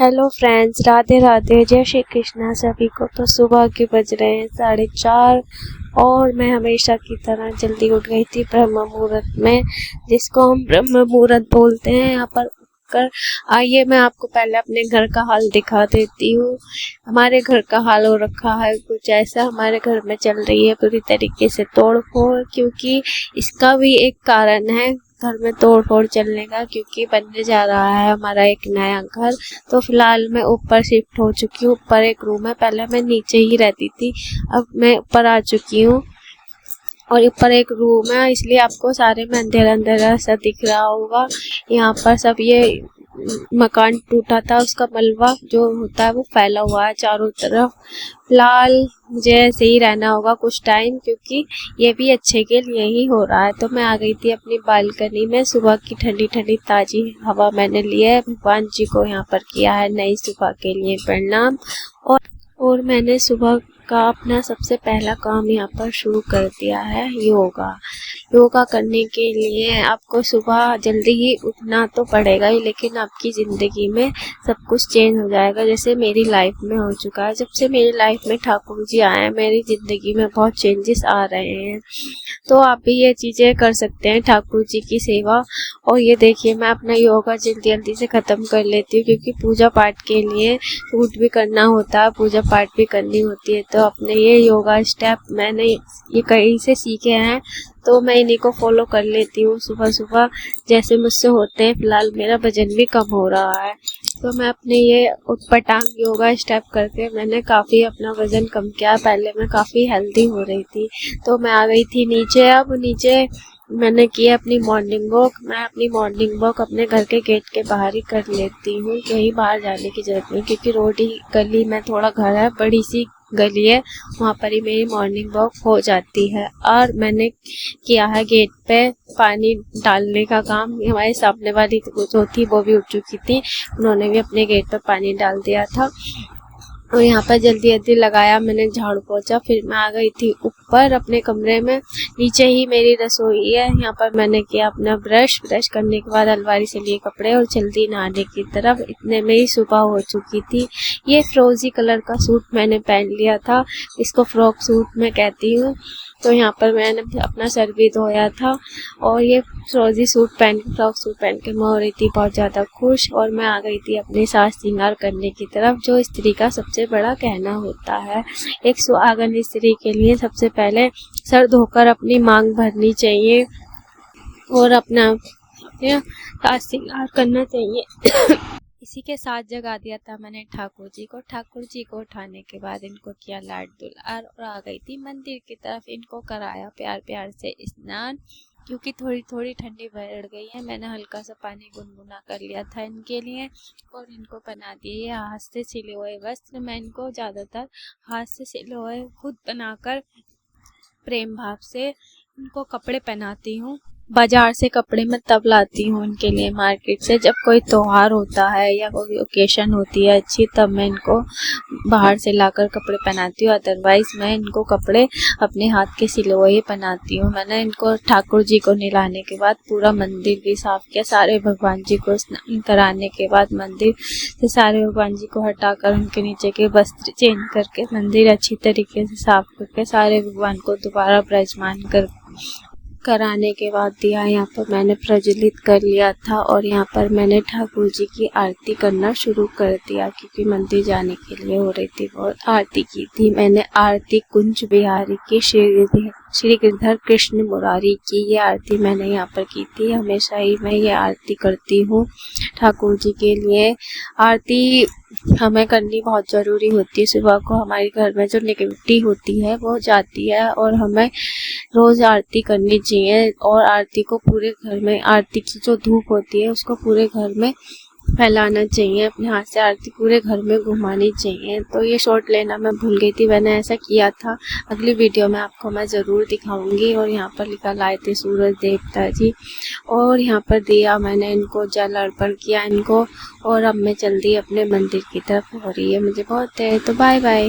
Hello friends, Radhe Radhe, जय श्री कृष्णा सभी को। तो सुबह के बज रहे हैं 4:30 और मैं हमेशा की तरह जल्दी उठ गई थी ब्रह्म मुहूर्त में, जिसको हम ब्रह्म मुहूर्त बोलते हैं। यहाँ पर उठकर आइए मैं आपको पहले अपने घर का हाल दिखा देती हूँ। हमारे घर का हाल हो रखा है कुछ ऐसा। हमारे घर में चल रही है पूरी तरीके से तोड़ फोड़, क्योंकि इसका भी एक कारण है घर में तोड़ फोड़ चलने का, क्योंकि बनने जा रहा है हमारा एक नया घर। तो फिलहाल मैं ऊपर शिफ्ट हो चुकी हूँ। ऊपर एक रूम है, पहले मैं नीचे ही रहती थी, अब मैं ऊपर आ चुकी हूँ और ऊपर एक रूम है, इसलिए आपको सारे में अंधेरा अंधेरा सा दिख रहा होगा। यहाँ पर सब ये मकान टूटा था, उसका मलबा जो होता है वो फैला हुआ है चारों तरफ। फिलहाल मुझे ऐसे ही रहना होगा कुछ टाइम, क्योंकि ये भी अच्छे के लिए ही हो रहा है। तो मैं आ गई थी अपनी बालकनी में। सुबह की ठंडी ठंडी ताज़ी हवा मैंने ली है। भगवान जी को यहाँ पर किया है नई सुबह के लिए प्रणाम। और मैंने सुबह का अपना सबसे पहला काम यहाँ पर शुरू कर दिया है योगा करने के लिए। आपको सुबह जल्दी ही उठना तो पड़ेगा ही, लेकिन आपकी ज़िंदगी में सब कुछ चेंज हो जाएगा, जैसे मेरी लाइफ में हो चुका है। जब से मेरी लाइफ में ठाकुर जी आए हैं, मेरी ज़िंदगी में बहुत चेंजेस आ रहे हैं। तो आप भी ये चीज़ें कर सकते हैं, ठाकुर जी की सेवा। और ये देखिए, मैं अपना योगा जल्दी जल्दी से ख़त्म कर लेती हूँ, क्योंकि पूजा पाठ के लिए शूट भी करना होता है, पूजा पाठ भी करनी होती है। तो अपने ये योगा स्टेप मैंने ये कहीं से सीखे हैं, तो मैं इन्हीं को फॉलो कर लेती हूँ सुबह सुबह, जैसे मुझसे होते हैं। फिलहाल मेरा वजन भी कम हो रहा है, तो मैं अपने ये उठपटांग योगा स्टेप करके मैंने काफ़ी अपना वज़न कम किया। पहले मैं काफ़ी हेल्दी हो रही थी। तो मैं आ गई थी नीचे। अब नीचे मैंने की अपनी मॉर्निंग वॉक। मैं अपनी मॉर्निंग वॉक अपने घर के गेट के बाहर ही कर लेती हूँ, कहीं बाहर जाने की ज़रूरत नहीं, क्योंकि रोड ही गली में थोड़ा घर है, बड़ी सी गली है, वहाँ पर ही मेरी मॉर्निंग वॉक हो जाती है। और मैंने किया है गेट पे पानी डालने का काम। हमारे सामने वाली जो थी वो भी उठ चुकी थी, उन्होंने भी अपने गेट पे पानी डाल दिया था। और यहाँ पर जल्दी जल्दी लगाया मैंने, झाड़ू पोंछा। फिर मैं आ गई थी ऊपर अपने कमरे में। नीचे ही मेरी रसोई है। यहाँ पर मैंने किया अपना ब्रश करने के बाद अलमारी से लिए कपड़े और जल्दी नहाने की तरफ। इतने में ही सुबह हो चुकी थी। ये फ्रोजी कलर का सूट मैंने पहन लिया था, इसको फ्रॉक सूट मैं कहती हूँ। तो यहाँ पर मैंने अपना सर भी धोया था और ये फ्रोजी फ्रॉक सूट पहन के मैं हो रही थी बहुत ज़्यादा खुश। और मैं आ गई थी अपने साज श्रृंगार करने की तरफ, जो स्त्री का सबसे बड़ा कहना होता है। एक सुहागन स्त्री के लिए सबसे पहले सर धोकर अपनी मांग भरनी चाहिए और अपना साज श्रृंगार करना चाहिए। इसी के साथ जगा दिया था मैंने ठाकुर जी को। ठाकुर जी को उठाने के बाद इनको किया लाड दुलार और आ गई थी मंदिर की तरफ। इनको कराया प्यार प्यार से स्नान, क्योंकि थोड़ी थोड़ी ठंडी बढ़ गई है। मैंने हल्का सा पानी गुनगुना कर लिया था इनके लिए और इनको बना दिए हाथ से सिले हुए वस्त्र। मैं इनको ज़्यादातर हाथ से सिले हुए खुद बनाकर प्रेम भाव से इनको कपड़े पहनाती हूँ। बाजार से कपड़े मैं तब लाती हूँ इनके लिए मार्केट से, जब कोई त्योहार होता है या कोई ओकेशन होती है अच्छी, तब मैं इनको बाहर से लाकर कपड़े पहनाती हूँ। अदरवाइज़ मैं इनको कपड़े अपने हाथ के सिले हुए पहनाती हूँ। मैंने इनको ठाकुर जी को नहलाने के बाद पूरा मंदिर भी साफ़ किया। सारे भगवान जी को स्नान कराने के बाद मंदिर से सारे भगवान जी को हटाकर उनके नीचे के वस्त्र चेंज करके मंदिर अच्छी तरीके से साफ करके सारे भगवान को दोबारा विराजमान कराने के बाद दिया यहाँ पर मैंने प्रज्वलित कर लिया था। और यहाँ पर मैंने ठाकुर जी की आरती करना शुरू कर दिया, क्योंकि मंदिर जाने के लिए हो रही थी बहुत। आरती की थी मैंने, आरती कुंज बिहारी की श्री गिरधर कृष्ण मुरारी की ये आरती मैंने यहाँ पर की थी। हमेशा ही मैं ये आरती करती हूँ ठाकुर जी के लिए। आरती हमें करनी बहुत ज़रूरी होती है। सुबह को हमारे घर में जो नेगेटिविटी होती है वो जाती है और हमें रोज़ आरती करनी चाहिए। और आरती को पूरे घर में, आरती की जो धूप होती है उसको पूरे घर में फैलाना चाहिए। अपने हाथ से आरती पूरे घर में घुमानी चाहिए। तो ये शॉर्ट लेना मैं भूल गई थी, मैंने ऐसा किया था। अगली वीडियो में आपको मैं ज़रूर दिखाऊंगी। और यहाँ पर लिखा लाए थे सूरज देवता जी। और यहाँ पर दिया मैंने इनको, जल अर्पण किया इनको। और अब मैं जल्दी अपने मंदिर की तरफ हो रही है, मुझे बहुत है। तो बाय बाय।